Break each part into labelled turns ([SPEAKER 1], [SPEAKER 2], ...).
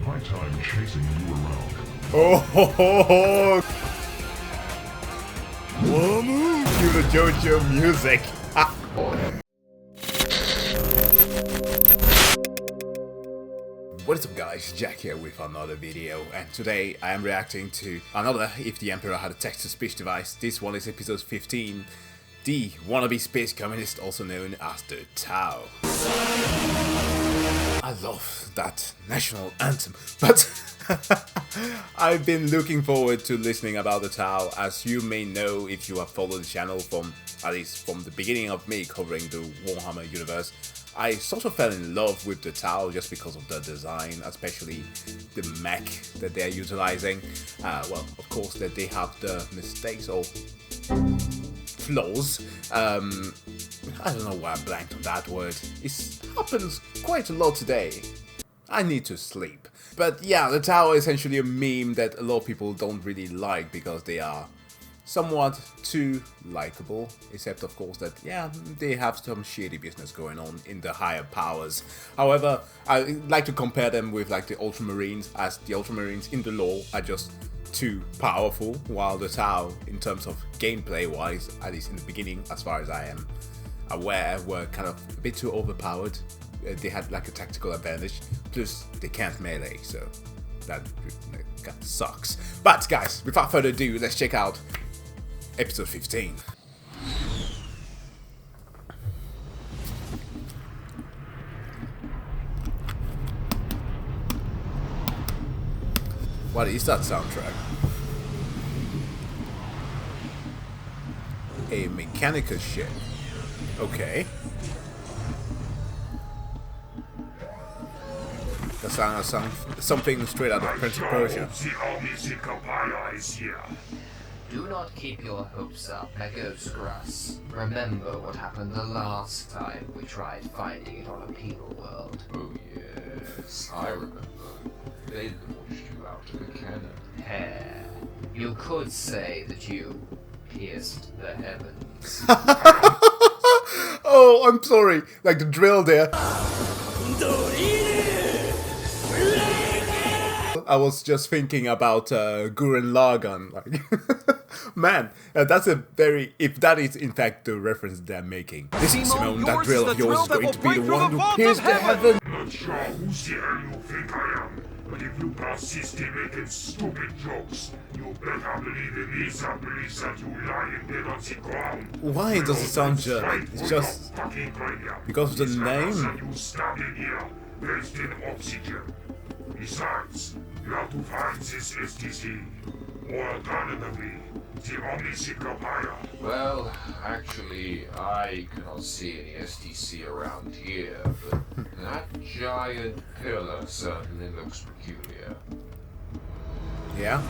[SPEAKER 1] my time chasing you around.
[SPEAKER 2] Oh ho ho ho! Cue the JoJo music. What is up guys, Jack here with another video, and today I am reacting to another If the Emperor Had a Text-to-Speech Device. This one is episode 15, the wannabe space communist, also known as the Tau. I love that national anthem, but I've been looking forward to listening about the Tau. As you may know if you have followed the channel from, at least from the beginning of me covering the Warhammer universe, I sort of fell in love with the Tau just because of the design, especially the mech that they're utilizing. Well, of course that they have the mistakes or flaws. I don't know why I blanked on that word. It happens quite a lot today. I need to sleep. But yeah, the Tau is essentially a meme that a lot of people don't really like because they are somewhat too likable, except of course that, yeah, they have some shady business going on in the higher powers. However, I like to compare them with like the Ultramarines, as the Ultramarines in the lore are just too powerful, while the Tau, in terms of gameplay wise, at least in the beginning, as far as I am aware, were kind of a bit too overpowered. They had like a tactical advantage, plus they can't melee, so that sucks. But guys, without further ado, let's check out episode 15. What is that soundtrack? A mechanical ship. Okay. That sounds something straight out of Prince of Persia.
[SPEAKER 3] Do not keep your hopes up, Megoscras. Remember what happened the last time we tried finding it on a penal world.
[SPEAKER 4] Oh yes, I remember. They launched you out of a cannon.
[SPEAKER 3] Hair. You could say that you pierced the heavens.
[SPEAKER 2] Oh, I'm sorry. Like the drill there. I was just thinking about Gurren Lagann. Like, man, that's a very, if that is in fact the reference they're making. This is Simone, that drill of yours is going to be the one who pierced the heaven.
[SPEAKER 1] Not sure who's the hell you think I am, but if you persist in making stupid jokes, you better believe it is a police that you lying dead on the ground.
[SPEAKER 2] Why does it sound German? It's just because of the name.
[SPEAKER 1] You standing here, wasting oxygen. Besides, you have to find this STC, or alternatively, the Omniscopia.
[SPEAKER 4] Well, actually, I cannot see any STC around here, but that giant pillar certainly looks peculiar.
[SPEAKER 2] Yeah?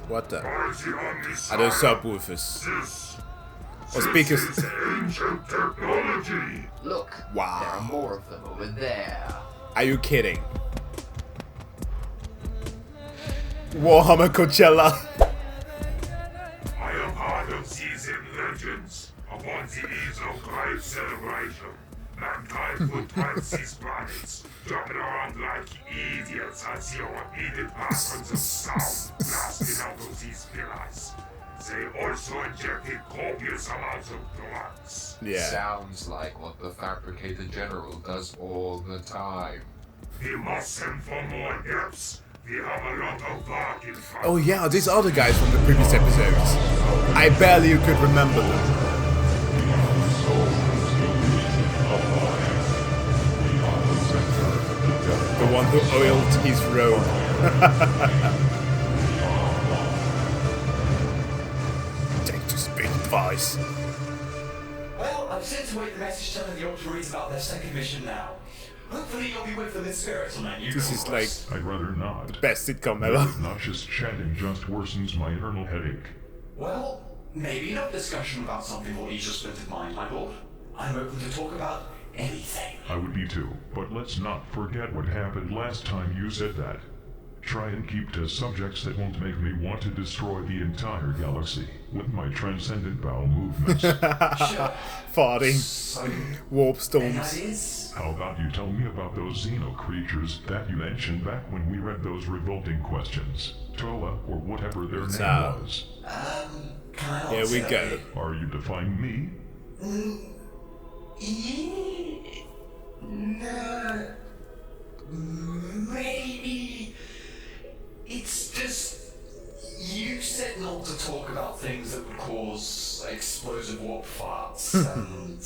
[SPEAKER 2] What the? Are those subwoofers? Or speakers?
[SPEAKER 1] This is ancient technology.
[SPEAKER 3] Look,
[SPEAKER 2] Wow.
[SPEAKER 3] there are more of them over there.
[SPEAKER 2] Are you kidding? Warhammer Coachella.
[SPEAKER 1] I am part of season legends. Upon the eve of great celebration, mankind would pass these planets, jumping around like idiots as the repeated patterns of sound blasting out of these pillars. They also injected copious amounts of drugs.
[SPEAKER 2] Yeah.
[SPEAKER 4] Sounds like what the Fabricator General does all the time.
[SPEAKER 1] We must send for more depths. We have a lot of work in front.
[SPEAKER 2] Oh yeah, these are the guys from the previous episodes. I barely could remember them. The one who oiled his robe. Text-to-speech device.
[SPEAKER 5] Well, I've sent to wait the message telling the Ultramarines about their second mission now. Hopefully you'll be with them in spirit on that new
[SPEAKER 2] This is like
[SPEAKER 1] I'd rather not.
[SPEAKER 2] best sitcom
[SPEAKER 1] That
[SPEAKER 2] ever.
[SPEAKER 1] obnoxious chatting just worsens my internal headache.
[SPEAKER 5] Well, maybe not discussion about something will ease your splintered mind, my lord. I'm open to talk about anything.
[SPEAKER 1] I would be too, but let's not forget what happened last time you said that. Try and keep test subjects that won't make me want to destroy the entire galaxy with my transcendent bowel movements.
[SPEAKER 5] Sure.
[SPEAKER 2] Farting.
[SPEAKER 5] So,
[SPEAKER 2] Warp
[SPEAKER 5] any
[SPEAKER 2] storms.
[SPEAKER 5] ideas?
[SPEAKER 1] How about you tell me about those Xeno creatures that you mentioned back when we read those revolting questions? Toa, or whatever their
[SPEAKER 2] What's
[SPEAKER 1] name
[SPEAKER 2] that?
[SPEAKER 1] was.
[SPEAKER 5] Can I
[SPEAKER 2] Here we
[SPEAKER 5] answer?
[SPEAKER 2] go.
[SPEAKER 1] Are you defying me?
[SPEAKER 5] Yeah. No. Maybe. It's just. You said not to talk about things that would cause explosive warp farts, and.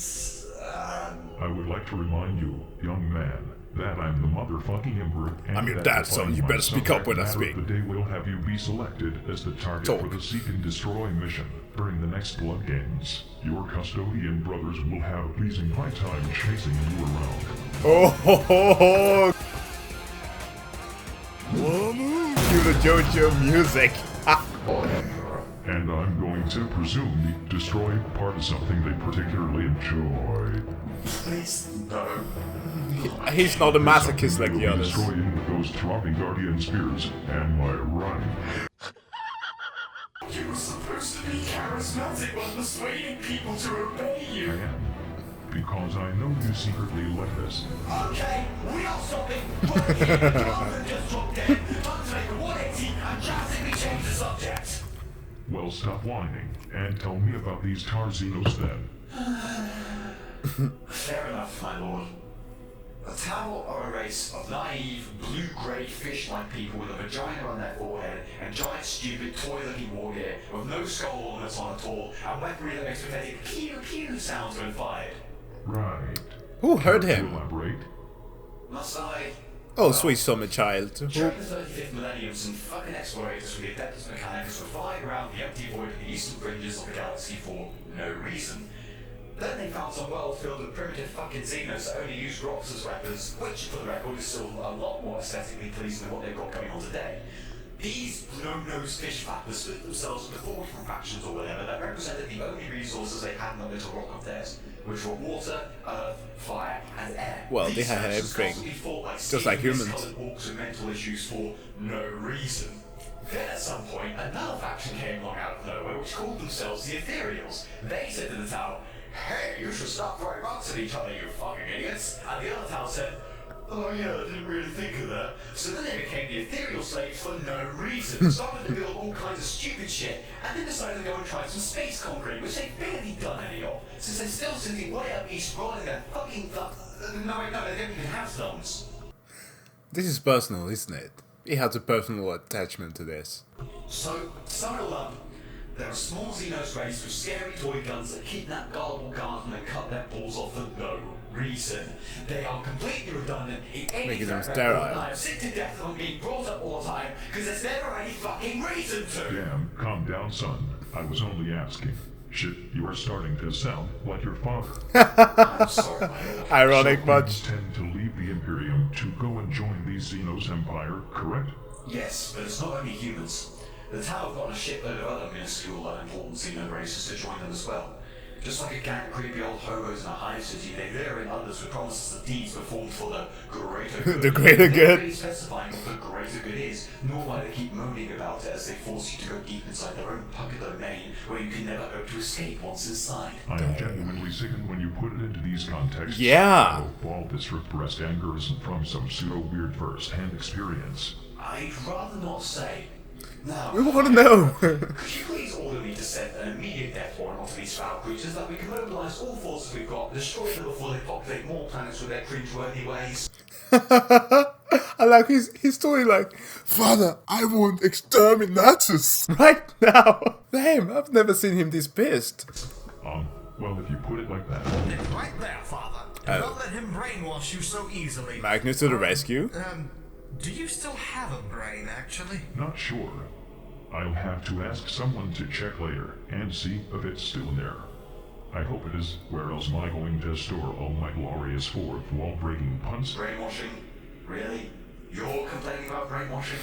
[SPEAKER 1] I would like to remind you, young man, that I'm the motherfucking Emperor. And
[SPEAKER 2] I'm your
[SPEAKER 1] that
[SPEAKER 2] dad,
[SPEAKER 1] if
[SPEAKER 2] son.
[SPEAKER 1] I
[SPEAKER 2] You
[SPEAKER 1] find
[SPEAKER 2] better speak up when I
[SPEAKER 1] subject
[SPEAKER 2] speak.
[SPEAKER 1] matter of the day will have you be selected as the target
[SPEAKER 2] Talk.
[SPEAKER 1] for the Seek and Destroy mission during the next Blood Games. Your custodian brothers will have a pleasing high time chasing you around.
[SPEAKER 2] Oh ho ho ho! Cue the JoJo music.
[SPEAKER 1] And I'm going to presume the destroy part is something they particularly enjoy.
[SPEAKER 5] Please, no.
[SPEAKER 2] He's not a masochist like
[SPEAKER 1] You'll
[SPEAKER 2] the
[SPEAKER 1] be
[SPEAKER 2] others.
[SPEAKER 1] destroying with those throbbing guardian spears. Am I right?
[SPEAKER 5] You were supposed to be charismatic while persuading people to obey
[SPEAKER 1] I
[SPEAKER 5] you.
[SPEAKER 1] am. Because I know you secretly like this.
[SPEAKER 5] Okay, we are stopping right here rather than just drop dead. Time to make a 180 and drastically change the subject.
[SPEAKER 1] Well, stop whining and tell me about these Tarzinos then.
[SPEAKER 5] Fair enough, my lord. The Tau are a race of naive, blue-grey fish-like people with a vagina on their forehead and giant, stupid, toy-looking war gear with no skull ornaments on at all and weaponry that makes pathetic pew-pew sounds when fired.
[SPEAKER 1] Right.
[SPEAKER 2] Who heard
[SPEAKER 1] Care to
[SPEAKER 2] him?
[SPEAKER 1] elaborate?
[SPEAKER 5] Must I?
[SPEAKER 2] Oh, sweet summer child.
[SPEAKER 5] During the 35th millennium, some fucking explorators from the Adeptus Mechanicus were flying around the empty void of the eastern fringes of the galaxy for no reason. Then they found some world filled with primitive fucking Xenos that only used rocks as weapons, which, for the record, is still a lot more aesthetically pleasing than what they've got going on today. These no-nosed fish flappers split themselves into 4 different factions or whatever that represented the only resources they had in that little rock of theirs, which were water, earth, fire, and air.
[SPEAKER 2] Well, they
[SPEAKER 5] These
[SPEAKER 2] had
[SPEAKER 5] factions
[SPEAKER 2] everything.
[SPEAKER 5] constantly fought like
[SPEAKER 2] Just like humans.
[SPEAKER 5] steely-coloured orcs with mental issues for no reason. Then at some point, another faction came along out of nowhere which called themselves the Ethereals. They said to the Tau, "Hey, you should stop throwing rocks at each other, you fucking idiots." And the other Tau said, "Oh yeah, I didn't really think of that." So then they became the ethereal slaves for no reason, started to build all kinds of stupid shit, and then decided to go and try some space conquering, which they've barely done any of, since they're still sitting way up east rolling their fucking no, they don't even have thumbs.
[SPEAKER 2] This is personal, isn't it? He has a personal attachment to this.
[SPEAKER 5] So, to sum it all up, they're a small Xenos race with scary toy guns that kidnap gullible guardsmen and cut their balls off for no reason. They are completely redundant in any
[SPEAKER 2] Making them
[SPEAKER 5] track
[SPEAKER 2] sterile.
[SPEAKER 5] record, and I'm sick to death of them being brought up all the time, because there's never any fucking reason to!
[SPEAKER 1] Damn, calm down, son. I was only asking. Shit, you are starting to sound like your father.
[SPEAKER 5] I'm sorry, my lord.
[SPEAKER 2] Ironic
[SPEAKER 1] So
[SPEAKER 2] much.
[SPEAKER 1] you intend to leave the Imperium to go and join the Xenos Empire, correct?
[SPEAKER 5] Yes, but it's not only humans. The Tau have got a shitload of other minuscule unimportant Xeno races to join them as well. Just like a gang of creepy old hobos in a hive city, they lure in others with promises of deeds performed for the greater good.
[SPEAKER 2] The greater
[SPEAKER 5] They're
[SPEAKER 2] good.
[SPEAKER 5] not really specifying what the greater good is, nor why they keep moaning about it as they force you to go deep inside their own pocket domain, where you can never hope to escape once inside.
[SPEAKER 1] I am genuinely sickened when you put it into these contexts.
[SPEAKER 2] Yeah.
[SPEAKER 1] I hope all this repressed anger isn't from some pseudo-weird first-hand experience.
[SPEAKER 5] I'd rather not say. Now,
[SPEAKER 2] We want to know.
[SPEAKER 5] could you please order me to send an immediate death warrant onto these foul creatures that we can mobilize all forces we've got, destroy them before they populate more planets with their cringeworthy ways?
[SPEAKER 2] I like his story like, "Father, I want exterminatus right now." Damn, I've never seen him this pissed.
[SPEAKER 1] Well, if you put it like that.
[SPEAKER 6] It's right there, Father. Do not let him brainwash you so easily.
[SPEAKER 2] Magnus to the rescue.
[SPEAKER 6] Do you still have a brain, actually?
[SPEAKER 1] Not sure. I'll have to ask someone to check later and see if it's still in there. I hope it is. Where else am I going to store all my glorious fourth wall-breaking punts?
[SPEAKER 5] Brainwashing? Really? You're complaining about brainwashing?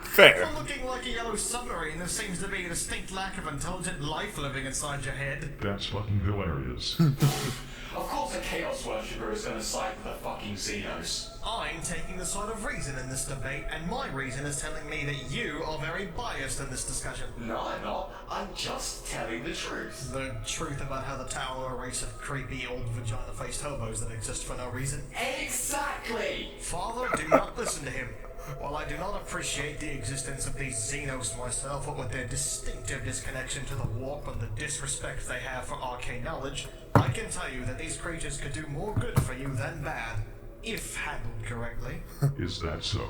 [SPEAKER 2] Fair.
[SPEAKER 6] For looking like a yellow submarine, there seems to be a distinct lack of intelligent life living inside your head.
[SPEAKER 1] That's fucking hilarious.
[SPEAKER 5] Of course a Chaos Worshipper is gonna side with the fucking Xenos.
[SPEAKER 6] I'm taking the side of reason in this debate, and my reason is telling me that you are very biased in this discussion.
[SPEAKER 5] No, I'm not. I'm just telling the truth.
[SPEAKER 6] The truth about how the Tower are a race of creepy old vagina-faced hobos that exist for no reason.
[SPEAKER 5] Exactly!
[SPEAKER 6] Father, do not listen to him. While I do not appreciate the existence of these Xenos myself, what with their distinctive disconnection to the warp and the disrespect they have for arcane knowledge, I can tell you that these creatures could do more good for you than bad, if handled correctly.
[SPEAKER 1] Is that so?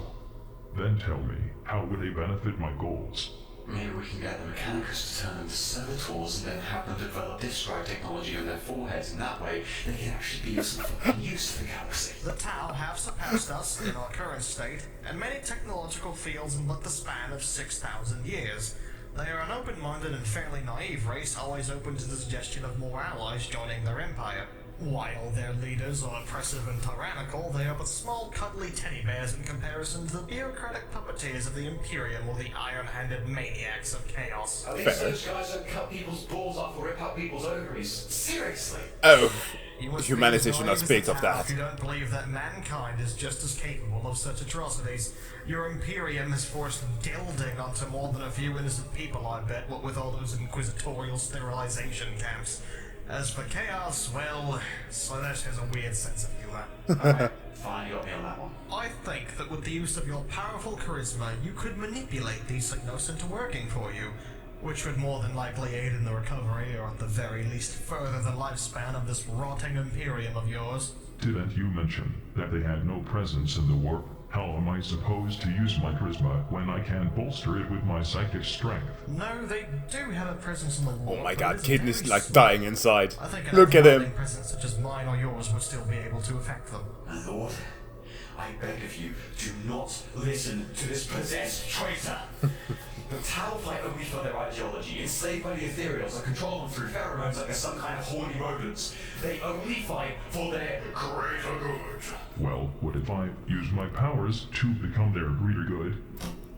[SPEAKER 1] Then tell me, how would they benefit my goals?
[SPEAKER 5] Maybe we can get the Mechanicus to turn them to servitors and then have them develop DISGRACE technology on their foreheads, and that way they can actually be of some fucking use to the galaxy.
[SPEAKER 6] The Tau have surpassed us in our current state, and many technological fields in but the span of 6,000 years. They are an open-minded and fairly naive race, always open to the suggestion of more allies joining their empire. While their leaders are oppressive and tyrannical, they are but small, cuddly teddy bears in comparison to the bureaucratic puppeteers of the Imperium or the iron-handed maniacs of chaos.
[SPEAKER 5] At least those guys don't cut people's balls off or rip out people's ovaries. Seriously.
[SPEAKER 2] Oh,
[SPEAKER 6] You must
[SPEAKER 2] humanity
[SPEAKER 6] be as
[SPEAKER 2] should not
[SPEAKER 6] naive as
[SPEAKER 2] speak
[SPEAKER 6] the
[SPEAKER 2] of
[SPEAKER 6] Tau
[SPEAKER 2] that.
[SPEAKER 6] If you don't believe that mankind is just as capable of such atrocities, your Imperium has forced gelding onto more than a few innocent people, I bet, what with all those inquisitorial sterilization camps. As for chaos, well, Slanesh has a weird sense of humor.
[SPEAKER 5] Alright, fine, you got me on that one.
[SPEAKER 6] I think that with the use of your powerful charisma, you could manipulate these Signos into working for you, which would more than likely aid in the recovery, or at the very least further the lifespan of this rotting Imperium of yours.
[SPEAKER 1] Didn't you mention that they had no presence in the warp? How am I supposed to use my charisma when I can't bolster it with my psychic strength?
[SPEAKER 6] No, they do have a presence in the war.
[SPEAKER 2] Oh my
[SPEAKER 6] but
[SPEAKER 2] god,
[SPEAKER 6] it is
[SPEAKER 2] Kid is
[SPEAKER 6] very
[SPEAKER 2] like
[SPEAKER 6] small.
[SPEAKER 2] dying inside.
[SPEAKER 6] I think an
[SPEAKER 2] Look at him.
[SPEAKER 6] overwhelming presence such as mine or yours would still be able to affect them.
[SPEAKER 5] My lord, I beg of you, do not listen to this possessed traitor. The Tau fight only for their ideology, enslaved by the Ethereals and control them through pheromones like they're some kind of horny rodents. They only fight for their greater good.
[SPEAKER 1] Well, what if I use my powers to become their greater good?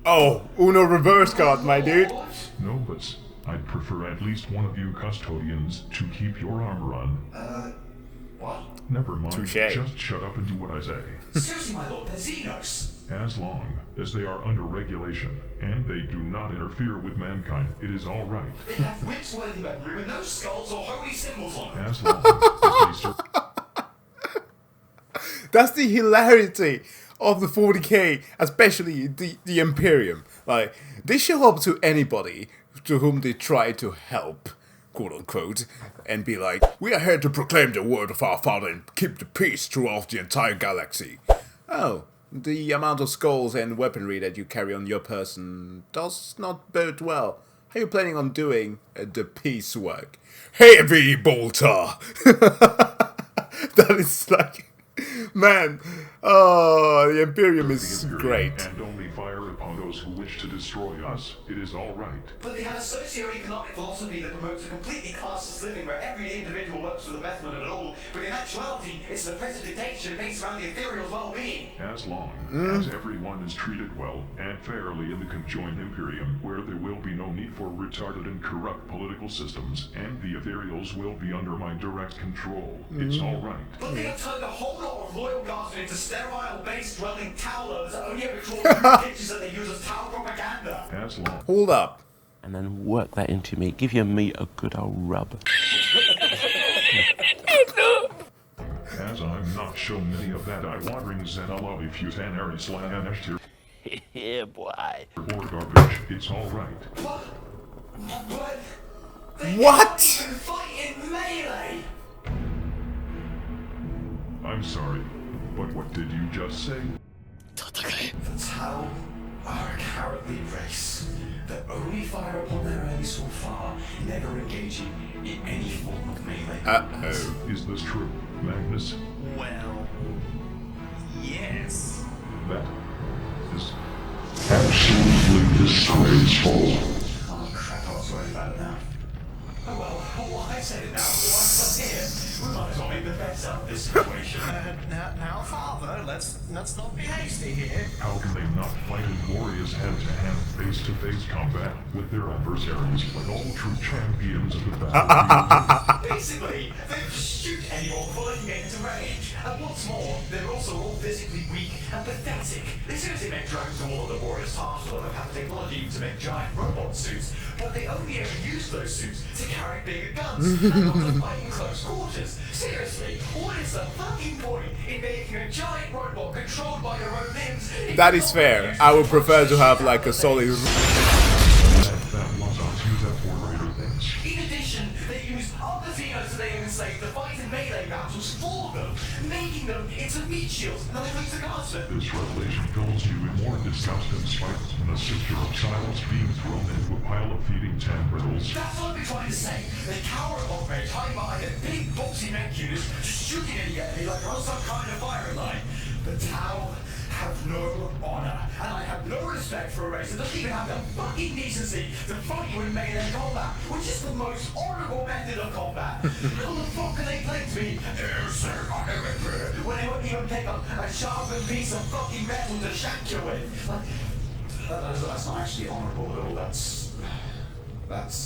[SPEAKER 2] Oh, Uno reverse card, my dude.
[SPEAKER 1] No, but I'd prefer at least one of you custodians to keep your armor on.
[SPEAKER 5] What?
[SPEAKER 1] Never mind,
[SPEAKER 2] Touché.
[SPEAKER 1] just shut up and do what I say.
[SPEAKER 5] Seriously, my lord, they're Xenos.
[SPEAKER 1] As long as they are under regulation, and they do not interfere with mankind, it is all right.
[SPEAKER 5] They have witch-worthy weaponry with no skulls or holy symbols on them.
[SPEAKER 1] As long as they serve.
[SPEAKER 2] That's the hilarity of the 40k, especially the Imperium. Like, they show up to anybody to whom they try to help, quote unquote, and be like, we are here to proclaim the word of our father and keep the peace throughout the entire galaxy. Oh, the amount of skulls and weaponry that you carry on your person does not bode well. How are you planning on doing the peace work? Heavy bolter! That is like... Man, oh, the Imperium is great.
[SPEAKER 1] And only fire upon those who wish to destroy us. It is all right.
[SPEAKER 5] But they have a socio-economic philosophy that promotes a completely classless living where every individual works for the betterment of it all, but in actuality, it's an oppressive dictatorship based around the Ethereal's well-being.
[SPEAKER 1] As long as everyone is treated well and fairly in the conjoined Imperium, where there will be no need for retarded and corrupt political systems, and the Ethereals will be under my direct control, it's all right.
[SPEAKER 5] But they have turned a whole lot of loyal guardsmen into sterile, base-dwelling towers that only ever draw pictures that they use as tower propaganda.
[SPEAKER 1] As long
[SPEAKER 2] Hold up.
[SPEAKER 7] And then work that into meat. Give your meat a good old rub.
[SPEAKER 1] as I'm not shown any of that eye-watering Zenalovi futanary slash tier
[SPEAKER 7] Yeah, boy.
[SPEAKER 1] or garbage, it's all right.
[SPEAKER 5] What? But they
[SPEAKER 2] What?
[SPEAKER 5] can't even fight in melee.
[SPEAKER 1] I'm sorry, but what did you just say?
[SPEAKER 5] The Tau are a cowardly race that only fire upon their enemies so far, never engaging in any form of melee.
[SPEAKER 2] Uh-oh.
[SPEAKER 1] Is this true, Magnus?
[SPEAKER 6] Well, yes.
[SPEAKER 1] That is absolutely disgraceful.
[SPEAKER 5] Oh crap, I was worried about it now. Oh well, I said it now, so I'm stuck here. We might as well make the best out of this situation.
[SPEAKER 6] Now, Father, let's let's not be hasty here.
[SPEAKER 8] How can they not fight in glorious hand-to-hand, face-to-face combat with their adversaries like all true champions of the battlefield?
[SPEAKER 5] Basically, they don't shoot anyone before they can get into range. And what's more, they're also all physically weak and pathetic. They seriously make drones to all of the warriors' tasks for them have the technology to make giant robot suits, but they only ever use those suits to carry bigger guns and not to fight in close quarters. Seriously, what is the fucking point in making a giant robot controlled by your own limbs?
[SPEAKER 2] That is fair. I would prefer to have like a solid.
[SPEAKER 8] That was on use that for greater things.
[SPEAKER 5] In addition, they use other Xenos they enslaved to fight in melee battles for them, making them into meat shields and then to guardsmen.
[SPEAKER 8] This revelation fills you with more disgust and spite than a sister of silence being thrown into a pile of feeding tendrils.
[SPEAKER 5] That's what I've been trying to say. They cower above me, hiding behind their big boxy mech units, just shooting at me like they're on some kind of firing line. The Tau have no honor, and I have no respect for a race that doesn't even have the fucking decency to fight you in melee combat, which is the most honorable method of combat. How the fuck can they claim to be, "Oh, sir, I am emperor," when they won't even pick up a sharpened piece of fucking metal to shank you with? Like, that's not actually honorable at all. That's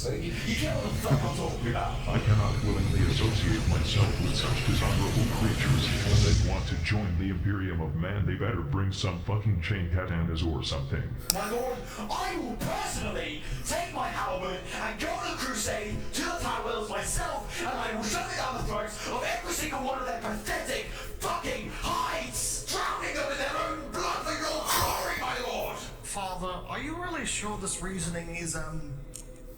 [SPEAKER 5] you get what the fuck I'm talking about.
[SPEAKER 8] I cannot willingly associate myself with such dishonorable creatures. When they want to join the Imperium of Man, they better bring some fucking chain katanas or something.
[SPEAKER 5] My lord, I will personally take my halberd and go on a crusade to the Tyrells myself, and I will shove it down the throats of every single one of their pathetic fucking hides, drowning them in their own blood for your glory, my lord!
[SPEAKER 6] Father, are you really sure this reasoning is,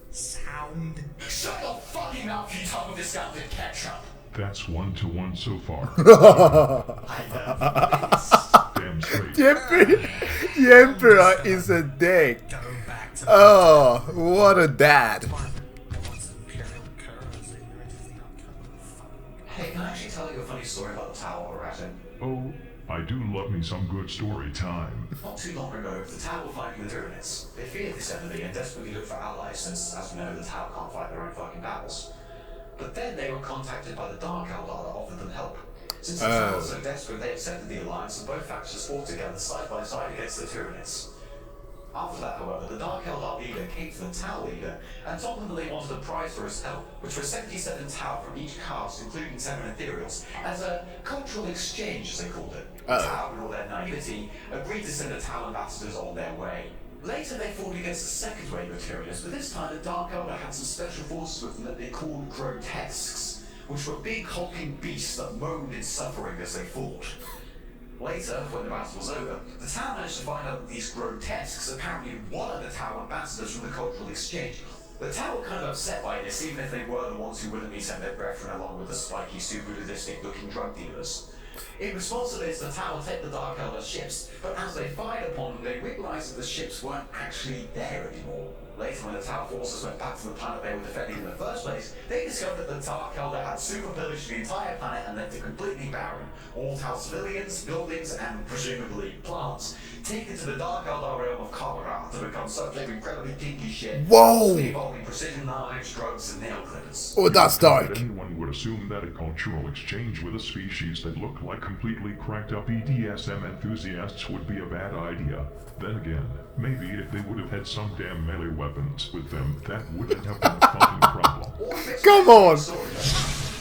[SPEAKER 6] sound?
[SPEAKER 5] Shut your fucking mouth, you tub of discounted ketchup!
[SPEAKER 8] That's 1-to-1 so far.
[SPEAKER 5] I love this.
[SPEAKER 8] Damn straight.
[SPEAKER 2] The Emperor is a dick.
[SPEAKER 6] Go back to
[SPEAKER 2] Oh, what a dad.
[SPEAKER 6] what's Imperial currency?
[SPEAKER 5] Hey, can I actually tell you a funny story about the tower we're at in?
[SPEAKER 8] Oh, I do love me some good story time.
[SPEAKER 5] Not too long ago, the Tau were fighting the Tyranids. They feared this enemy and desperately looked for allies since, as we know, the Tau can't fight their own fucking battles. But then they were contacted by the Dark Eldar that offered them help. Since the Tau were so desperate, they accepted the alliance and both factions fought together side by side against the Tyranids. After that, however, the Dark Eldar leader came to the Tau leader and told them that they wanted a prize for his help, which was 77 Tau from each caste, including 7 Ethereals, as a cultural exchange, as they called it. The Tau, in all their naivety, agreed to send the Tau ambassadors on their way. Later, they fought against the second wave of Ethereals, but this time the Dark Eldar had some special forces with them that they called grotesques, which were big hulking beasts that moaned in suffering as they fought. Later, when the battle was over, the Tau managed to find out that these grotesques apparently one of the Tau ambassadors from the cultural exchange. The Tau were kind of upset by this, even if they were the ones who willingly sent their brethren along with the spiky, super sadistic looking drug dealers. In response to this, the Tau take the Dark Elder ships, but as they fired upon them, they realized that the ships weren't actually there anymore. Later, when the Tau forces went back to the planet they were defending in the first place, they discovered that the Dark Elder had super pillaged the entire planet and left it completely barren. All Tau civilians, buildings, and presumably plants taken to the Dark Eldar realm of Colorado to become subject to incredibly kinky shit.
[SPEAKER 2] Whoa!
[SPEAKER 5] Involving precision knives, drugs, and nail clippers.
[SPEAKER 2] Oh, that's dark.
[SPEAKER 8] Anyone would assume that a cultural exchange with a species that looked like completely cracked up BDSM enthusiasts would be a bad idea. Then again, maybe if they would have had some damn melee weapons with them, that wouldn't have been a fucking problem.
[SPEAKER 2] Come on!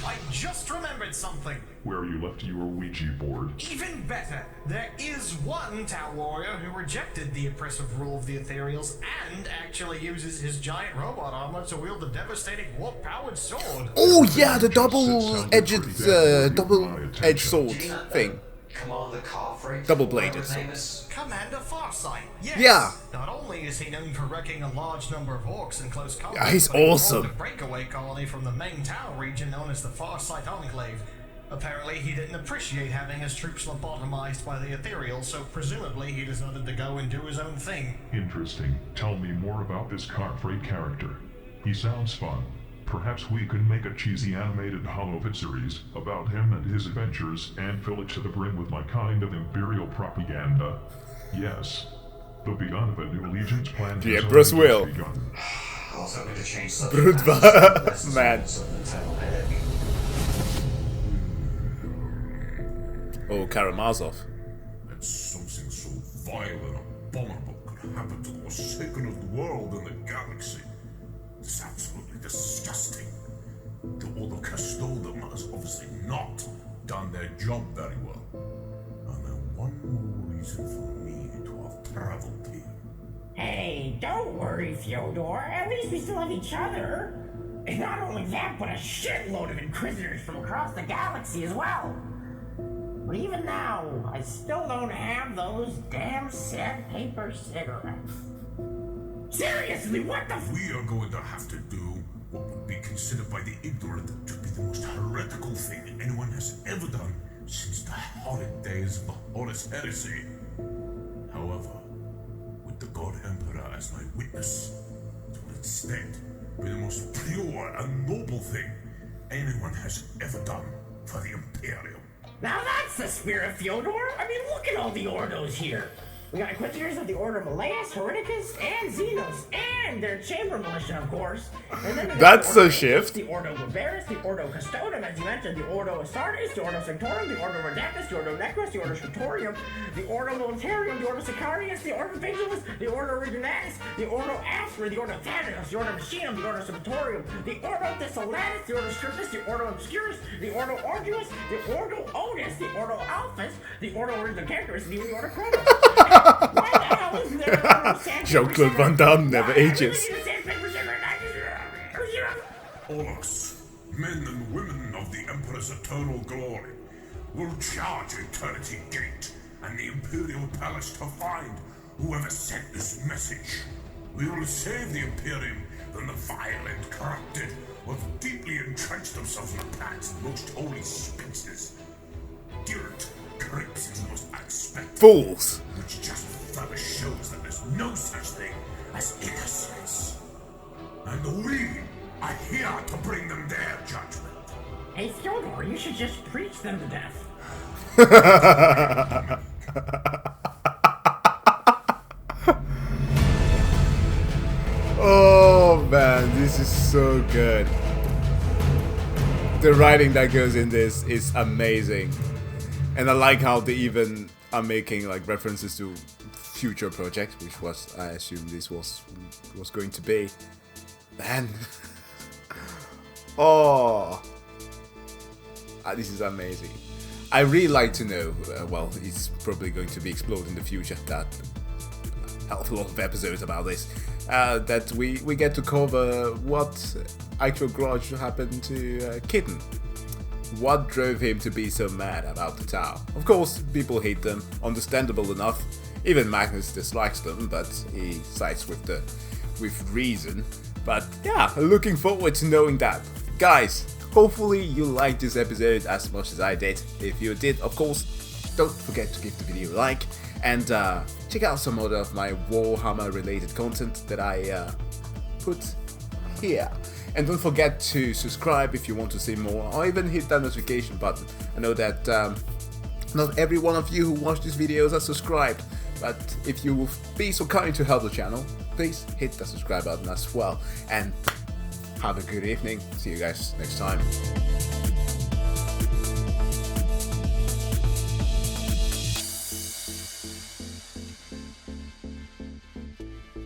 [SPEAKER 6] I just remembered something.
[SPEAKER 8] Where you left your Ouija board.
[SPEAKER 6] Even better, there is one Tau warrior who rejected the oppressive rule of the Ethereals and actually uses his giant robot armor to wield the devastating warp-powered sword.
[SPEAKER 2] Oh yeah, the double-edged sword thing.
[SPEAKER 5] Commander Carfrey,
[SPEAKER 2] Double-bladed
[SPEAKER 5] whatever his
[SPEAKER 2] sword.
[SPEAKER 5] name is.
[SPEAKER 6] Commander Farsight, yes.
[SPEAKER 2] Yeah.
[SPEAKER 6] Not only is he known for wrecking a large number of orcs in close combat,
[SPEAKER 2] Yeah, he's
[SPEAKER 6] but he
[SPEAKER 2] awesome.
[SPEAKER 6] formed a breakaway colony from the main Tau region known as the Farsight Enclave. Apparently, he didn't appreciate having his troops lobotomized by the Ethereals, so presumably he decided to go and do his own thing.
[SPEAKER 8] Interesting. Tell me more about this Carfrey character. He sounds fun. Perhaps we could make a cheesy animated holovid series about him and his adventures and fill it to the brim with my kind of imperial propaganda. Yes. The begun of a new allegiance plan.
[SPEAKER 2] The Empress will.
[SPEAKER 5] I was hoping to change
[SPEAKER 2] Brudva. Man. Oh, Karamazov.
[SPEAKER 1] that something so vile and abominable could happen to the most sacred of the world in the galaxy. It's absolutely disgusting. The Order Custodium has obviously not done their job very well. And then one more reason for me to have traveled here.
[SPEAKER 9] Hey, don't worry, Fyodor. At least we still have each other. And not only that, but a shitload of Inquisitors from across the galaxy as well. But even now, I still don't have those damn sandpaper cigarettes. Seriously, what the
[SPEAKER 1] We are going to have to do what would be considered by the ignorant to be the most heretical thing anyone has ever done since the horrid days of the Horus Heresy. However, with the God Emperor as my witness, it will instead be the most pure and noble thing anyone has ever done for the Imperium.
[SPEAKER 9] Now that's the spirit, Fyodor. I mean, look at all the Ordos here. We got Inquisitors of the Order of Malleus, Hereticus, and Xenos, and their Chamber Militia, of course. And then
[SPEAKER 2] That's
[SPEAKER 9] the
[SPEAKER 2] a shift.
[SPEAKER 9] The Ordo Barbarus, the Ordo Custodium, as you mentioned, the Ordo Astartes, the Ordo Sanctorum, the Ordo Redactus, the Ordo Necros, the Ordo Scriptorium, the Ordo Militarium, the Ordo Sicarius, the Ordo Vigilis, the Ordo Originatus, the Ordo Astra, the Ordo Thanatos, the Ordo Machinum, the Ordo Subitorium, the Ordo Desolatus, the Ordo Strippus, the Ordo Obscurus, the Ordo Arduus, the Ordo Otis, the Ordo Alphas, the Ordo Originatus, and the Ordo Chronos. Why the hell isn't there an Ordo Sandpaper
[SPEAKER 2] Jean-Claude Van Damme never ages.
[SPEAKER 1] All us, men and women of the Emperor's eternal glory, will charge Eternity Gate and the Imperial Palace to find whoever sent this message. We will save the Imperium from the vile and corrupted who have deeply entrenched themselves in the planet's most holy spaces. Dirt creeps into the most unexpected.
[SPEAKER 2] Fools!
[SPEAKER 1] Which just further shows that there's no such thing as innocence. And we are here to bring them their judgment.
[SPEAKER 9] Hey, Fyodor, you should just preach them to death.
[SPEAKER 2] Oh man, this is so good. The writing that goes in this is amazing. And I like how they even are making like references to future projects, which was, I assume this was going to be. Man. Oh. This is amazing. I really like to know, well, it's probably going to be explored in the future, that a hell of a lot of episodes about this, that we get to cover what actual grudge happened to Kitten. What drove him to be so mad about the Tau? Of course, people hate them, understandable enough. Even Magnus dislikes them, but he sides with reason. But yeah, looking forward to knowing that. Guys, hopefully you liked this episode as much as I did. If you did, of course, don't forget to give the video a like, and check out some other of my Warhammer related content that I put here. And don't forget to subscribe if you want to see more, or even hit that notification button. I know that not every one of you who watch these videos are subscribed, but if you will be so kind to help the channel, please hit the subscribe button as well. And have a good evening. See you guys next time.